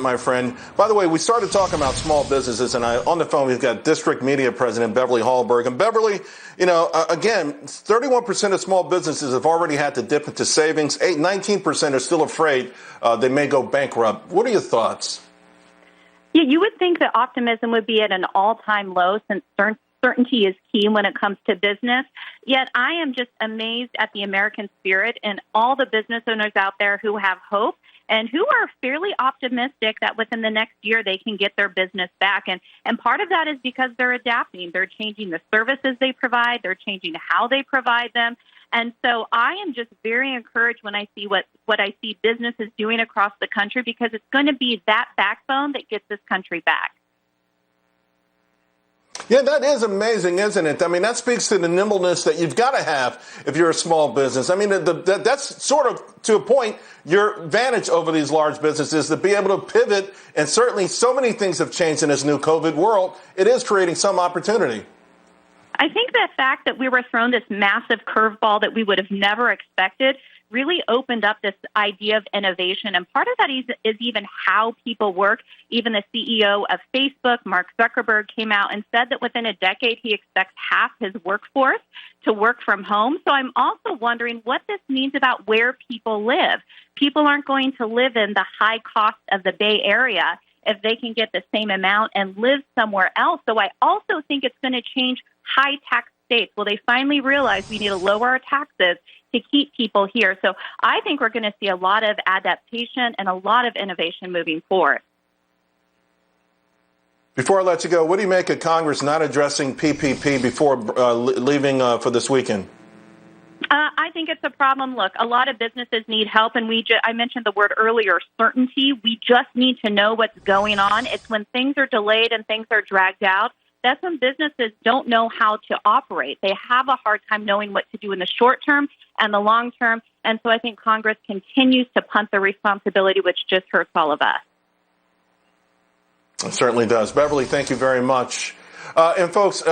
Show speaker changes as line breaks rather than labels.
My friend. By the way, we started talking about small businesses, and on the phone we've got District Media President Beverly Hallberg. And Beverly, again, 31% of small businesses have already had to dip into savings. 19% are still afraid they may go bankrupt. What are your thoughts?
Yeah, you would think that optimism would be at an all-time low since certainty is key when it comes to business. Yet I am just amazed at the American spirit and all the business owners out there who have hope and who are fairly optimistic that within the next year they can get their business back. And part of that is because they're adapting. They're changing the services they provide. They're changing how they provide them. And so I am just very encouraged when I see what I see businesses doing across the country, because it's going to be that backbone that gets this country back.
Yeah, that is amazing, isn't it? I mean, that speaks to the nimbleness that you've got to have if you're a small business. I mean, that's sort of, to a point, your advantage over these large businesses, to be able to pivot. And certainly so many things have changed in this new COVID world. It is creating some opportunity.
I think the fact that we were thrown this massive curveball that we would have never expected really opened up this idea of innovation. And part of that is even how people work. Even the CEO of Facebook, Mark Zuckerberg, came out and said that within a decade, he expects half his workforce to work from home. So I'm also wondering what this means about where people live. People aren't going to live in the high cost of the Bay Area if they can get the same amount and live somewhere else. So I also think it's going to change high tax states. Will they finally realize we need to lower our taxes to keep people here? So I think we're going to see a lot of adaptation and a lot of innovation moving forward.
Before I let you go, what do you make of Congress not addressing PPP before leaving for this weekend?
I think it's a problem. Look, a lot of businesses need help, and I mentioned the word earlier, certainty. We just need to know what's going on. It's when things are delayed and things are dragged out, that's when businesses don't know how to operate. They have a hard time knowing what to do in the short term and the long term, and so I think Congress continues to punt the responsibility, which just hurts all of us.
It certainly does. Beverly, thank you very much. And folks,